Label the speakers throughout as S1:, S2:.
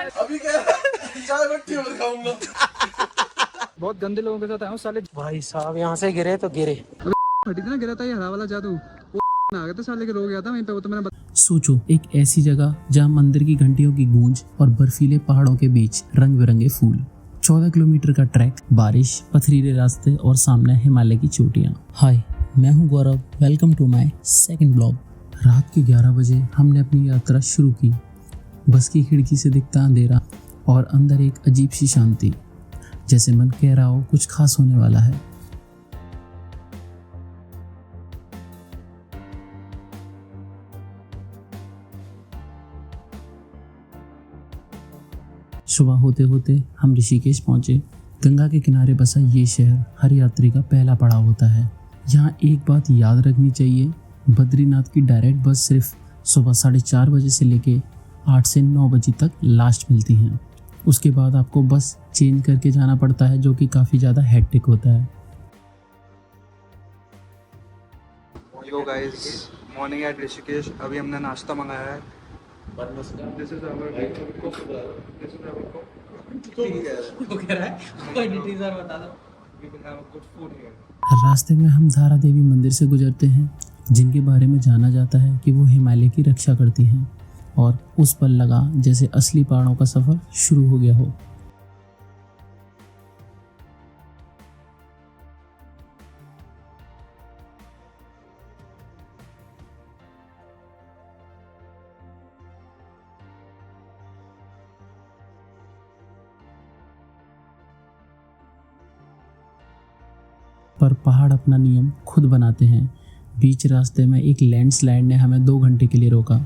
S1: अभी क्या चाय बट्टी और खाऊंगा।
S2: बहुत गंदे लोगों के साथ आया हूँ साले।
S3: भाई साहब यहाँ से गिरे तो गिरे।
S2: फटी थी ना, गिरा था ये हरा वाला जादू, वो आ गया था साले के, रो गया था वहीं पे, वो तो मैंने
S4: सोचो एक ऐसी जगह जहाँ मंदिर की घंटियों की गूंज और बर्फीले पहाड़ों के बीच रंग बिरंगे फूल, 14 किलोमीटर का ट्रैक, बारिश, पथरीले रास्ते और सामने हिमालय की चोटियाँ। हाय, मैं हूँ Gaurav, welcome to my second blog. रात के 11 बजे हमने अपनी यात्रा शुरू की। बस की खिड़की से दिखता अंधेरा और अंदर एक अजीब सी शांति, जैसे मन कह रहा हो कुछ खास होने वाला है। सुबह होते होते हम ऋषिकेश पहुंचे। गंगा के किनारे बसा ये शहर हर यात्री का पहला पड़ाव होता है। यहाँ एक बात याद रखनी चाहिए, बद्रीनाथ की डायरेक्ट बस सिर्फ सुबह 4:30 बजे से लेके 8 से 9 बजे तक लास्ट मिलती हैं। उसके बाद आपको बस चेंज करके जाना पड़ता है, जो कि काफ़ी ज़्यादा हेक्टिक होता है।
S2: Yo guys, morning at Rishikesh. अभी हमने नाश्ता मंगाया है। This is our
S3: वो कह रहा है क्वांटिटीज और बता दो।
S2: we will have a good food here.
S4: रास्ते में हम धारा देवी मंदिर से गुजरते हैं, जिनके बारे में जाना जाता है कि वो हिमालय की रक्षा करती हैं, और उस पल लगा जैसे असली पहाड़ों का सफ़र शुरू हो गया हो। पर पहाड़ अपना नियम खुद बनाते हैं। बीच रास्ते में एक लैंडस्लाइड ने हमें 2 घंटे के लिए रोका।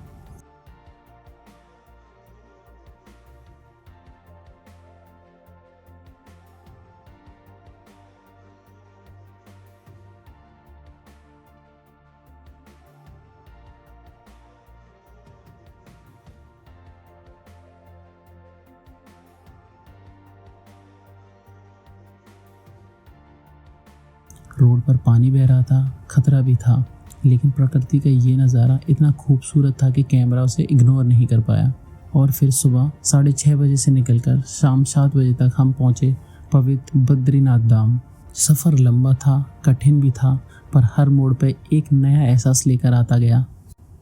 S4: रोड पर पानी बह रहा था, खतरा भी था, लेकिन प्रकृति का ये नज़ारा इतना खूबसूरत था कि कैमरा उसे इग्नोर नहीं कर पाया। और फिर सुबह 6:30 बजे से निकलकर शाम 7 बजे तक हम पहुँचे पवित्र बद्रीनाथ धाम। सफ़र लंबा था, कठिन भी था, पर हर मोड़ पे एक नया एहसास लेकर आता गया।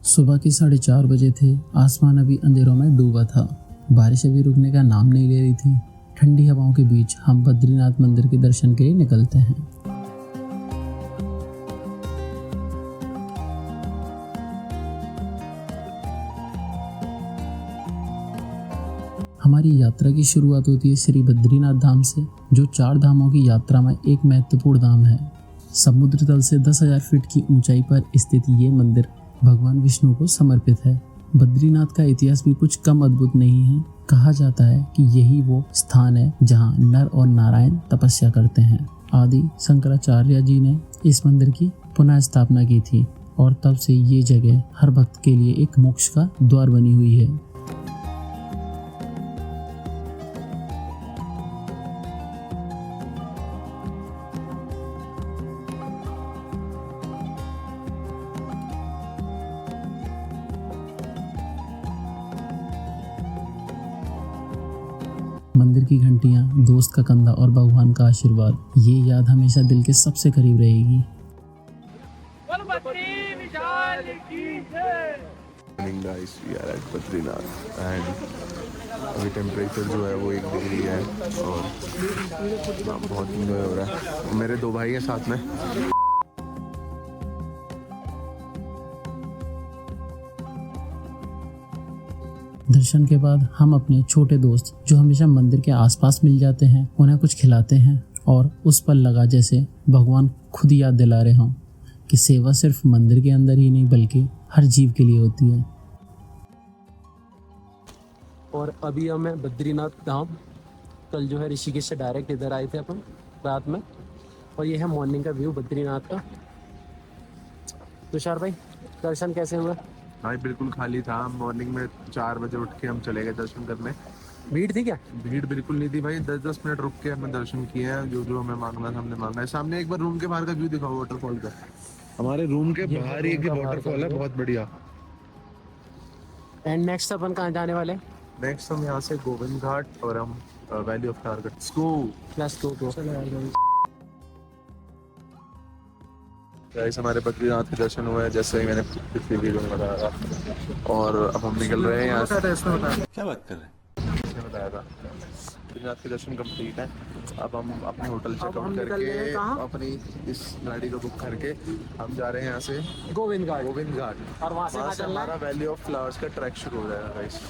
S4: सुबह के 4:30 बजे थे। आसमान अभी अंधेरों में डूबा था। बारिश अभी रुकने का नाम नहीं ले रही थी। ठंडी हवाओं के बीच हम बद्रीनाथ मंदिर के दर्शन के लिए निकलते हैं। हमारी यात्रा की शुरुआत होती है श्री बद्रीनाथ धाम से, जो 4 धामों की यात्रा में एक महत्वपूर्ण धाम है। समुद्र तल से 10,000 फीट की ऊंचाई पर स्थित ये मंदिर भगवान विष्णु को समर्पित है। बद्रीनाथ का इतिहास भी कुछ कम अद्भुत नहीं है। कहा जाता है कि यही वो स्थान है जहां नर और नारायण तपस्या करते हैं। आदि शंकराचार्य जी ने इस मंदिर की पुनः स्थापना की थी, और तब से ये जगह हर भक्त के लिए एक मोक्ष का द्वार बनी हुई है। मंदिर की घंटियां, दोस्त का कंधा और भगवान का आशीर्वाद, ये याद हमेशा दिल के सबसे करीब रहेगी।
S1: Guys, we are at Badrinath and अभी टेम्परेचर जो है वो 1 डिग्री है और बहुत इंजॉय हो रहा है। मेरे 2 भाई हैं साथ में।
S4: दर्शन के बाद हम अपने छोटे दोस्त, जो हमेशा मंदिर के आसपास मिल जाते हैं, उन्हें कुछ खिलाते हैं, और उस पल लगा जैसे भगवान खुद याद दिला रहे हों कि सेवा सिर्फ मंदिर के अंदर ही नहीं बल्कि हर जीव के लिए होती है।
S3: और अभी हमें बद्रीनाथ धाम, कल जो है ऋषिकेश से डायरेक्ट इधर आए थे अपन रात में, और ये है मॉर्निंग का व्यू बद्रीनाथ का। तुषार भाई, दर्शन कैसे हुआ?
S1: भाई बिल्कुल खाली था। मॉर्निंग में 4 बजे उठ के हम चले गए दर्शन करने।
S3: भीड़ थी क्या?
S1: भीड़ बिल्कुल नहीं थी भाई। 10-10 मिनट रुक के हमने दर्शन किए हैं। जो जो हमें मांगना था हमने मांगा है। सामने एक बार रूम के बाहर का व्यू दिखाओ वाटरफॉल का। हमारे रूम के बाहर ही एक वाटरफॉल है, बहुत बढ़िया।
S3: एंड नेक्स्ट अपन कहाँ जाने वाले?
S1: नेक्स्ट हम यहाँ से गोविंद घाट और हम valley of flower
S3: let's go.
S1: Guys हमारे बद्रीनाथ के दर्शन हुए हैं जैसे ही मैंने पिछली वीडियो में बताया था, और अब हम निकल रहे हैं यहाँ से।
S5: क्या बात कर रहे हैं?
S1: इसने बताया था बद्रीनाथ के दर्शन कंप्लीट है। अब हम अपने होटल
S3: हम
S1: चेकआउट
S3: निकल रहे हैं
S1: करके
S3: कहाँ?
S1: अपनी इस गाड़ी को बुक करके हम जा रहे हैं यहाँ से
S3: गोविंद घाट।
S1: गोविंद घाट,
S3: और वहाँ से कहाँ चलना है?
S1: हमारा वैली ऑफ फ्लावर्स का ट्रैक शुरू हो जाएगा गाइस।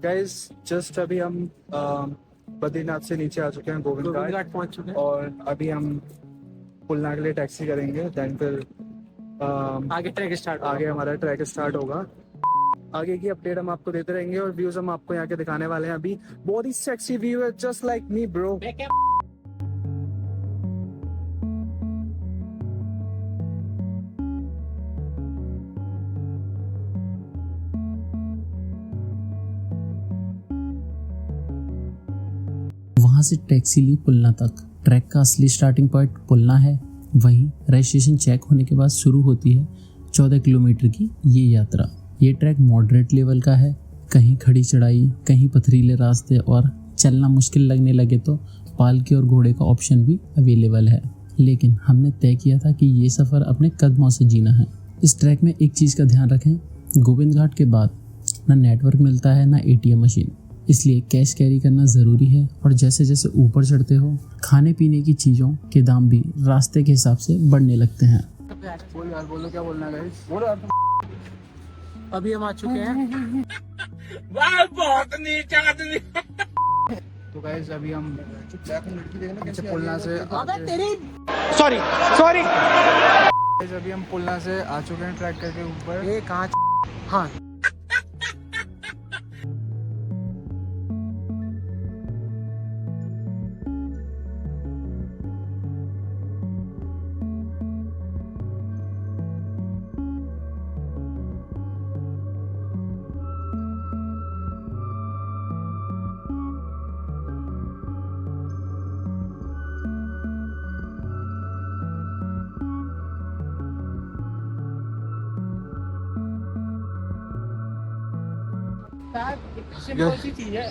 S2: गाइस जस्ट अभी हम बद्रीनाथ से नीचे आ चुके हैं गोविंद
S3: गोविंद
S2: घाट,
S3: घाट पहुँच चुके हैं।
S2: और अभी हम पुलना के लिए टैक्सी करेंगे, देन फिर
S3: आगे ट्रैक स्टार्ट
S2: आगे हमारा ट्रैक स्टार्ट होगा। आगे की अपडेट हम आपको देते रहेंगे और व्यूज हम आपको यहाँ के दिखाने वाले हैं। अभी बहुत ही सेक्सी व्यू है, जस्ट लाइक मी ब्रो।
S4: वहाँ से टैक्सी ली पुलना तक। ट्रैक का असली स्टार्टिंग पॉइंट पुलना है, वहीं रजिस्ट्रेशन चेक होने के बाद शुरू होती है 14 किलोमीटर की ये यात्रा। ये ट्रैक मॉडरेट लेवल का है, कहीं खड़ी चढ़ाई, कहीं पथरीले रास्ते, और चलना मुश्किल लगने लगे तो पालकी और घोड़े का ऑप्शन भी अवेलेबल है। लेकिन हमने तय किया था कि ये सफ़र अपने कदमों से जीना है। इस ट्रैक में एक चीज़ का ध्यान रखें, गोविंद घाट के बाद ना नेटवर्क मिलता है ना ATM मशीन, इसलिए कैश कैरी करना ज़रूरी है। और जैसे जैसे ऊपर चढ़ते हो खाने पीने की चीज़ों के दाम भी रास्ते के हिसाब से बढ़ने लगते हैं।
S2: बोल यार, बोलो क्या बोलना है गाइस, बोलो यार।
S3: अभी हम आ चुके हैं।
S2: तो गाइस अभी हम नीचे पुलना से Guys, अभी हम पुलना से आ चुके हैं ट्रैक करके ऊपर।
S3: ये कहाँ? हाँ, सिंपल सी चीज है।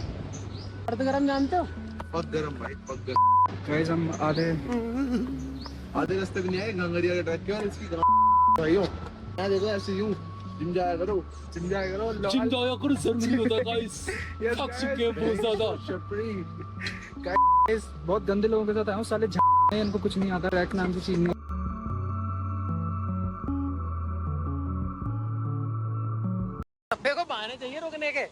S3: अर्ध गरम जानते हो?
S1: बहुत गर्म भाई, बहुत गर्म।
S2: गाइस हम
S1: आधे रास्ते भी नहीं आए गंगरिया के ट्रैक के, और इसकी भाइयों मैं देखो ऐसे यूं जिम जाया करो
S3: जिम जाया करो, सर नहीं होता गाइस। थक चुके हैं बहुत ज्यादा।
S2: छपरी। गाइस बहुत गंदे लोगों के साथ आया हूँ, साले हैं, इनको कुछ नहीं आता, ट्रैक नाम की चीज नहीं।
S3: सभ्य को बहाने चाहिए रोकने के।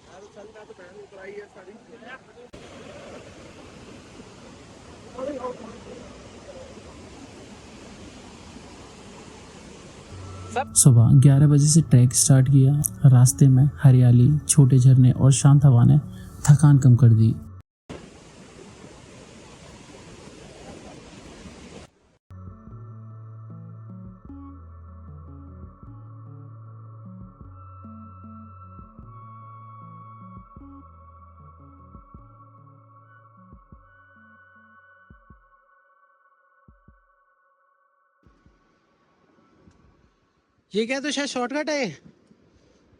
S4: सुबह 11 बजे से ट्रैक स्टार्ट किया। रास्ते में हरियाली, छोटे झरने और शांत हवा ने थकान कम कर दी।
S3: ये क्या तो शायद शॉर्टकट है।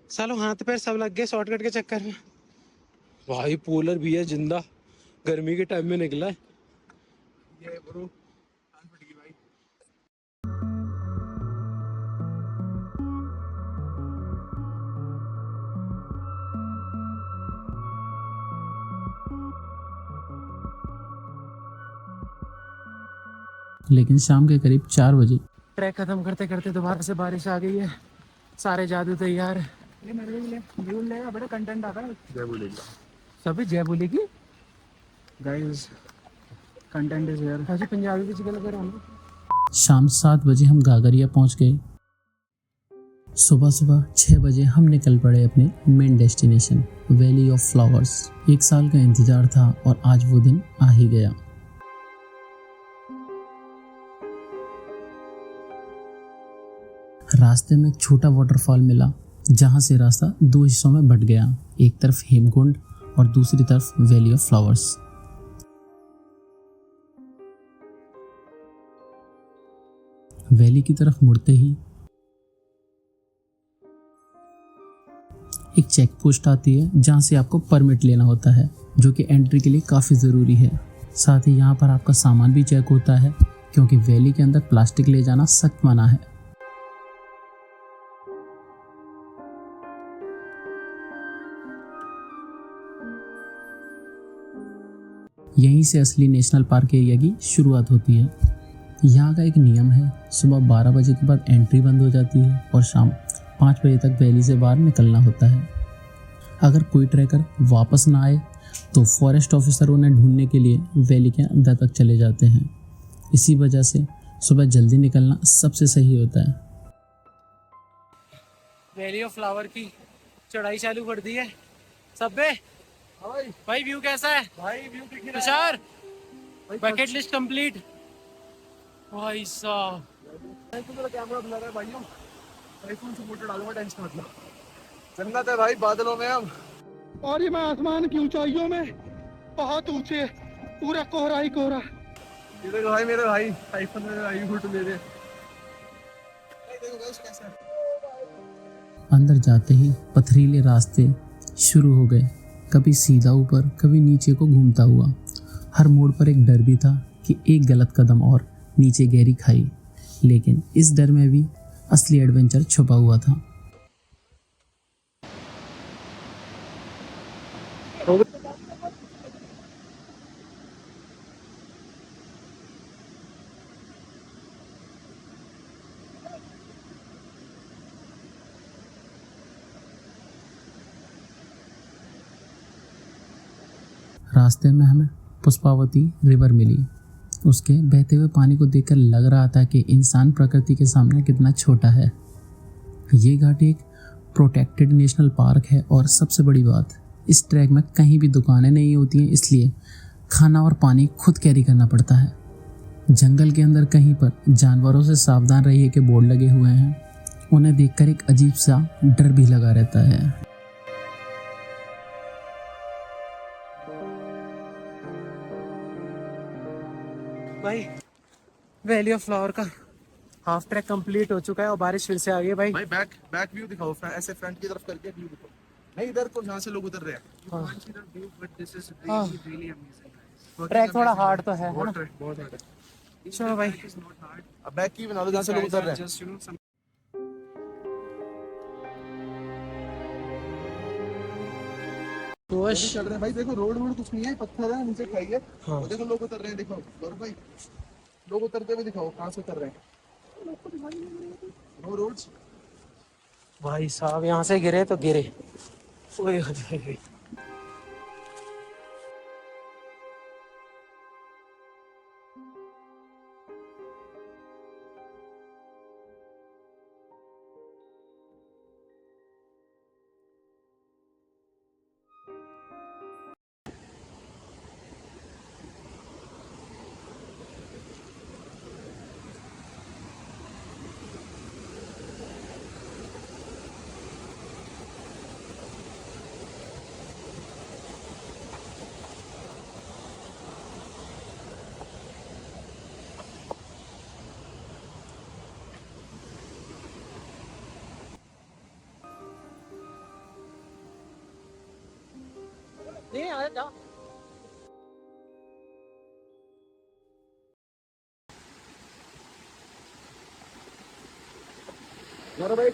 S3: सालों हाथ पैर सब लग गए शॉर्टकट के चक्कर में। भाई पोलर भी है जिंदा, गर्मी के टाइम में निकला है।
S2: ये ब्रो कान फट गई भाई।
S4: लेकिन शाम के करीब 4 बजे
S3: ट्रैक खत्म करते करते दोबारा से बारिश आ गई है। सारे जादू तैयार है।
S2: ये मेरे लिए व्यूज लेगा, बड़ा कंटेंट आता है।
S1: जय बोलेगा।
S3: सभी जय बोलेगी।
S2: Guys content is here.
S3: आज पंजाबी की गल कर
S4: शाम 7 बजे हम गागरिया पहुंच गए। सुबह सुबह 6 बजे हम निकल पड़े अपने main destination valley of flowers. 1 साल का इंतजार था और आज वो दिन आ ही गया। रास्ते में एक छोटा वाटरफॉल मिला, जहां से रास्ता 2 हिस्सों में बट गया। एक तरफ हेमकुंड और दूसरी तरफ वैली ऑफ फ्लावर्स। वैली की तरफ मुड़ते ही एक चेक पोस्ट आती है जहाँ से आपको परमिट लेना होता है, जो कि एंट्री के लिए काफ़ी ज़रूरी है। साथ ही यहाँ पर आपका सामान भी चेक होता है, क्योंकि वैली के अंदर प्लास्टिक ले जाना सख्त मना है। यहीं से असली नेशनल पार्क एरिया की शुरुआत होती है। यहाँ का एक नियम है, सुबह 12 बजे के बाद एंट्री बंद हो जाती है और शाम 5 बजे तक वैली से बाहर निकलना होता है। अगर कोई ट्रैकर वापस ना आए तो फॉरेस्ट ऑफिसर उन्हें ढूंढने के लिए वैली के अंदर तक चले जाते हैं। इसी वजह से सुबह जल्दी निकलना सबसे सही होता है।
S3: वैली ऑफ फ्लावर की चढ़ाई चालू कर दी है सबे। भाई व्यू कैसा है?
S2: भाई व्यू दिख रहा है
S3: तुषार, बकेट लिस्ट कंप्लीट। भाई साहब
S2: तो मेरा कैमरा ब्लर है भाइयों, आईफोन से फोटो डालूंगा, टेंशन मत लो। जन्नत है भाई बादलों में हम। और ये मैं आसमान की ऊंचाइयों में बहुत ऊंचे, पूरा कोहरा ही कोहरा। ये देखो भाई मेरे भाई आईफोन में भाई फोटो ले रहे। देखो गाइस कैसा है।
S4: अंदर जाते ही पथरीले रास्ते शुरू हो गए, कभी सीधा ऊपर कभी नीचे को घूमता हुआ। हर मोड़ पर एक डर भी था कि एक गलत कदम और नीचे गहरी खाई, लेकिन इस डर में भी असली एडवेंचर छुपा हुआ था। रास्ते में हमें पुष्पावती रिवर मिली। उसके बहते हुए पानी को देखकर लग रहा था कि इंसान प्रकृति के सामने कितना छोटा है। ये घाटी एक प्रोटेक्टेड नेशनल पार्क है और सबसे बड़ी बात, इस ट्रैक में कहीं भी दुकानें नहीं होती हैं, इसलिए खाना और पानी खुद कैरी करना पड़ता है। जंगल के अंदर कहीं पर जानवरों से सावधान रहिए के बोर्ड लगे हुए हैं, उन्हें देखकर एक अजीब सा डर भी लगा रहता है।
S3: भाई वैली ऑफ फ्लावर का हाफ ट्रैक कंप्लीट हो चुका है और बारिश फिर से आ गई है भाई।
S1: भाई बैक व्यू दिखाओ, ऐसे फ्रंट की तरफ करके व्यू दिखाओ। नहीं इधर को जहाँ से लोग उतर रहे हैं।
S3: ट्रैक थोड़ा हार्ड तो है ना?
S1: बहुत हार्ड है।
S3: चलो भाई
S1: अब बैक की बना लो जहाँ से लोग उतर रहे हैं। चल रहे हैं भाई, देखो रोड कुछ नहीं है, पत्थर है, नीचे खाई है।
S3: हाँ।
S1: और देखो लोग उतर रहे हैं, दिखाओ गौरव भाई, लोग उतरते हुए दिखाओ कहाँ से उतर रहे हैं। नो रोड्स
S3: भाई साहब, यहाँ से गिरे तो गिरे। ओए होए होए। नहीं आ जा।
S1: गौरव भाई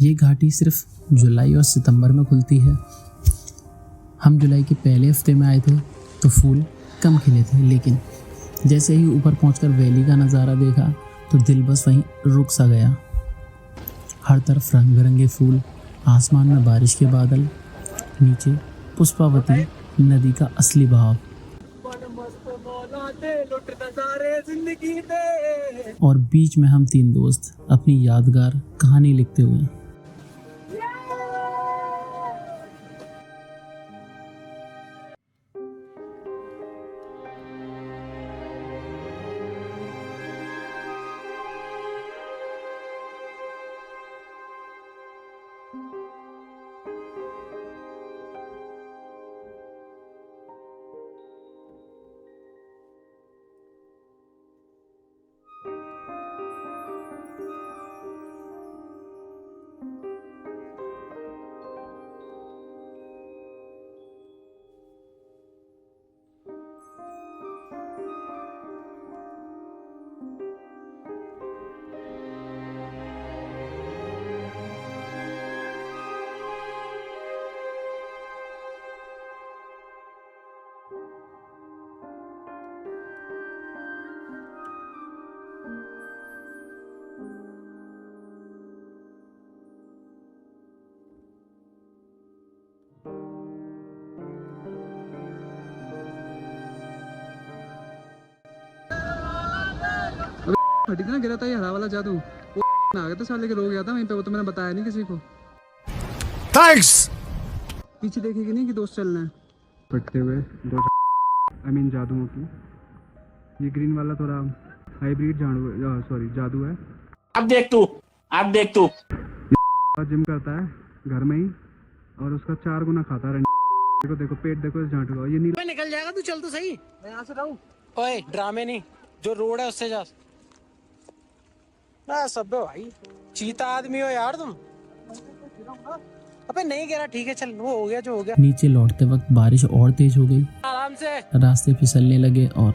S4: ये घाटी सिर्फ जुलाई और सितंबर में खुलती है। हम जुलाई के पहले हफ्ते में आए थे तो फूल कम खिले थे, लेकिन जैसे ही ऊपर पहुंचकर वैली का नज़ारा देखा तो दिल बस वहीं रुक सा गया। हर तरफ रंग बिरंगे फूल, आसमान में बारिश के बादल नीचे पुष्पावती नदी का असली भाव और बीच में हम तीन दोस्त अपनी यादगार कहानी लिखते हुए।
S2: फटी ना गिरा था ये हरा वाला जादू, वो आ गया था साले के, रो गया था वहीं पे, वो तो मैंने बताया नहीं किसी को।
S1: थैंक्स।
S2: पीछे देखेगी नहीं कि दोस्त चल रहे हैं फटते हुए दो आई मीन जादुओं की। ये ग्रीन वाला थोड़ा हाइब्रिड जादू है।
S5: अब देख तू
S2: जिम करता है घर में ही और उसका 4 गुना खाता है। देखो देखो पेट देखो इस झांटू का, ये नीला
S3: निकल जाएगा तू, चल तो सही।
S2: मैं यहाँ से रहूँ।
S3: ओए ड्रामे नहीं, जो रोड है उससे जा। सब भाई चीता आदमी हो यार तुम। अबे नहीं गिरा, ठीक है चल, वो हो गया जो हो गया।
S4: नीचे लौटते वक्त बारिश और तेज हो गई,
S3: आराम से।
S4: रास्ते फिसलने लगे और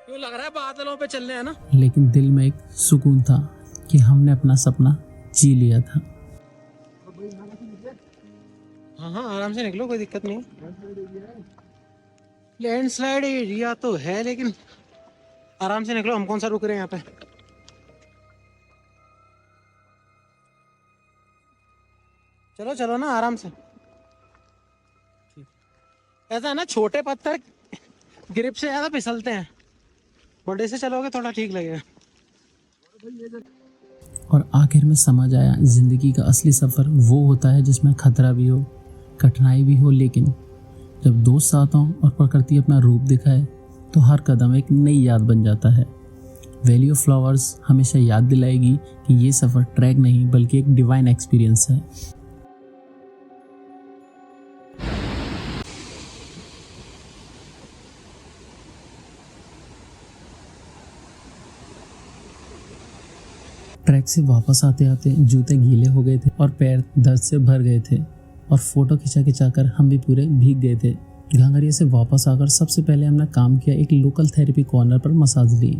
S3: क्यों लग रहा है बादलों पे चलने है ना।
S4: लेकिन दिल में एक सुकून था कि हमने अपना सपना जी लिया था।
S3: हाँ हाँ आराम से निकलो, कोई दिक्कत नहीं। लैंडस्लाइड एरिया तो है लेकिन आराम से निकलो। हम कौन सा रुक रहे हैं यहाँ पे। चलो चलो ना आराम से। ऐसा है ना, छोटे पत्थर ग्रिप से ज्यादा फिसलते हैं, बड़े से चलोगे थोड़ा ठीक लगेगा।
S4: और आखिर में समझ आया, जिंदगी का असली सफर वो होता है जिसमें खतरा भी हो, कठिनाई भी हो, लेकिन जब दोस्त साथ हों और प्रकृति अपना रूप दिखाए तो हर कदम एक नई याद बन जाता है। वैली ऑफ फ्लावर्स हमेशा याद दिलाएगी कि ये सफ़र ट्रैक नहीं बल्कि एक डिवाइन एक्सपीरियंस है। ट्रैक से वापस आते आते जूते गीले हो गए थे और पैर दर्द से भर गए थे और फोटो खिंचा कर हम भी पूरे भीग गए थे। घांघरिया से वापस आकर सबसे पहले हमने काम किया, एक लोकल थेरेपी कॉर्नर पर मसाज ली।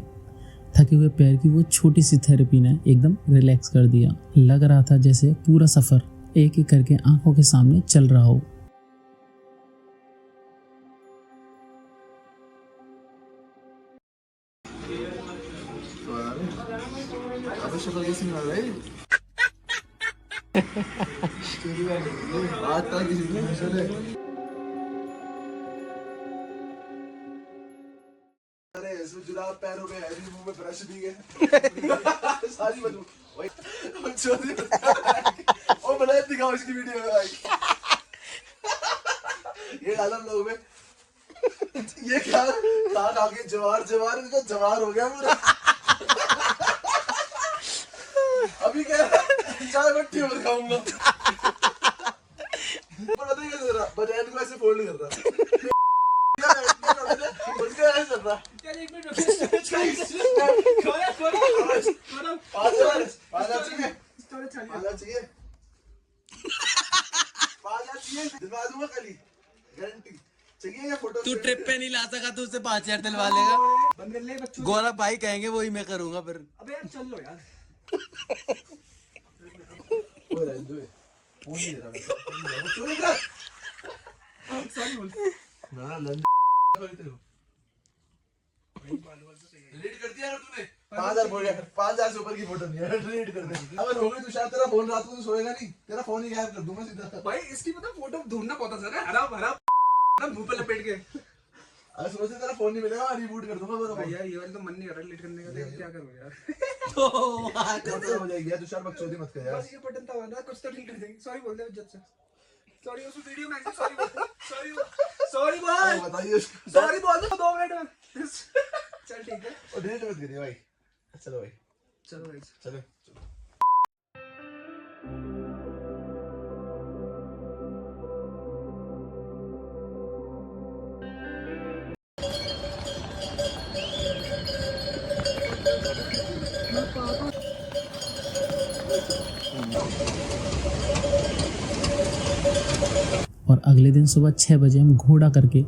S4: थके हुए पैर की वो छोटी सी थेरेपी ने एकदम रिलैक्स कर दिया। लग रहा था जैसे पूरा सफ़र एक एक करके आंखों के सामने चल रहा हो।
S1: जुलाब पैरों में है, मुंह में ब्रश भी है सारी बदबू। और बनाए दिखाओ इसकी वीडियो में भाई। ये डाला लोग में, ये क्या खा के जवार हो गया पूरा। अभी क्या चाय मट्टी और खाऊंगा। बजाय को ऐसे फोल्ड कर रहा
S6: तू ट्रिप पे नहीं ला सका, तू उससे 5,000 दिलवा लेगा। गौरव भाई कहेंगे वही मैं करूंगा फिर।
S2: अबे यार चल लो यार।
S1: डिलीट कर दिया तूने।
S2: 5,000 से ऊपर की फोटो नहीं है, डिलीट कर दे। अगर हो गई तो शायद तेरा फोन रात को तो सोएगा नहीं, तेरा फोन ही गायब कर दूंगा सीधा।
S7: भाई इसकी मतलब फोटो ढूंढना पड़ता सर, हरा भरा मुंह पे लपेट के।
S2: अगर सुबह से तेरा फोन नहीं मिलेगा, रिबूट कर दूंगा
S7: भाई यार ये वाली तो मन नहीं कर रहा डिलीट करने का, लेकिन क्या करूं यार।
S2: तेरा हो जाएगी यार, तुषार बकचोदी मत कर यार।
S7: बस ये बटन था ना, कुछ तो डिलीट कर देंगे। सॉरी बोल दे इज्जत से, सॉरी उस वीडियो में सॉरी बोल, सॉरी बोल,
S2: बताइए
S7: सॉरी बोल दो 2 मिनट में। चल ठीक है,
S2: और डिलीट मत करिए भाई। चलो भाई,
S7: चलो भाई
S2: चलो।
S4: और अगले दिन सुबह 6 बजे हम घोड़ा करके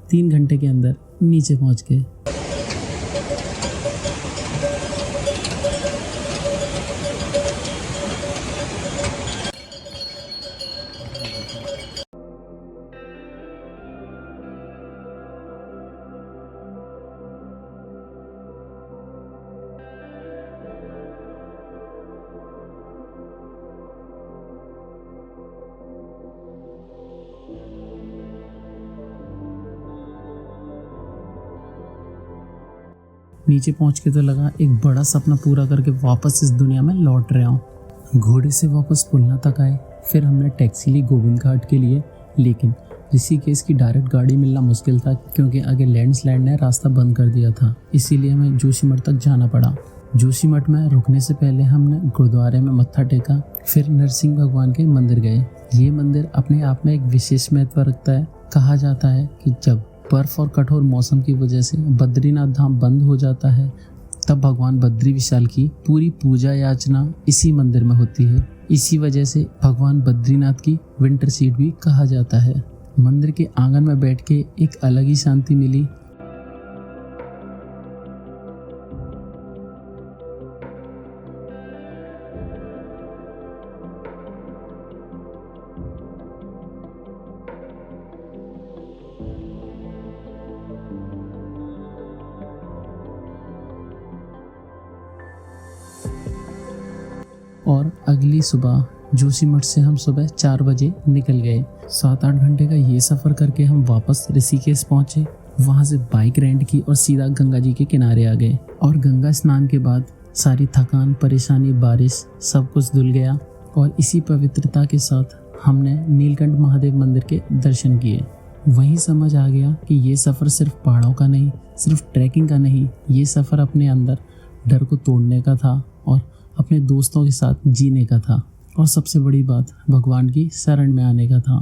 S4: 3 घंटे के अंदर नीचे पहुंच गए। नीचे पहुंच के तो लगा एक बड़ा सपना पूरा करके वापस इस दुनिया में लौट रहा हूँ। घोड़े से वापस पुलना तक आए, फिर हमने टैक्सी ली गोविंद घाट के लिए, लेकिन ऋषिकेश की डायरेक्ट गाड़ी मिलना मुश्किल था क्योंकि आगे लैंडस्लाइड ने रास्ता बंद कर दिया था, इसीलिए हमें जोशीमठ तक जाना पड़ा। जोशीमठ में रुकने से पहले हमने गुरुद्वारे में मत्था टेका, फिर नरसिंह भगवान के मंदिर गए। ये मंदिर अपने आप में एक विशेष महत्व रखता है। कहा जाता है कि जब बर्फ और कठोर मौसम की वजह से बद्रीनाथ धाम बंद हो जाता है, तब भगवान बद्री विशाल की पूरी पूजा याचना इसी मंदिर में होती है। इसी वजह से भगवान बद्रीनाथ की विंटर सीट भी कहा जाता है। मंदिर के आंगन में बैठ के एक अलग ही शांति मिली। और अगली सुबह जोशीमठ से हम सुबह 4 बजे निकल गए। 7-8 घंटे का ये सफ़र करके हम वापस ऋषिकेश पहुँचे। वहाँ से बाइक रेंट की और सीधा गंगा जी के किनारे आ गए। और गंगा स्नान के बाद सारी थकान, परेशानी, बारिश सब कुछ धुल गया और इसी पवित्रता के साथ हमने नीलकंठ महादेव मंदिर के दर्शन किए। वहीं समझ आ गया कि ये सफ़र सिर्फ पहाड़ों का नहीं, सिर्फ ट्रैकिंग का नहीं, ये सफ़र अपने अंदर डर को तोड़ने का था और अपने दोस्तों के साथ जीने का था, और सबसे बड़ी बात भगवान की शरण में आने का था।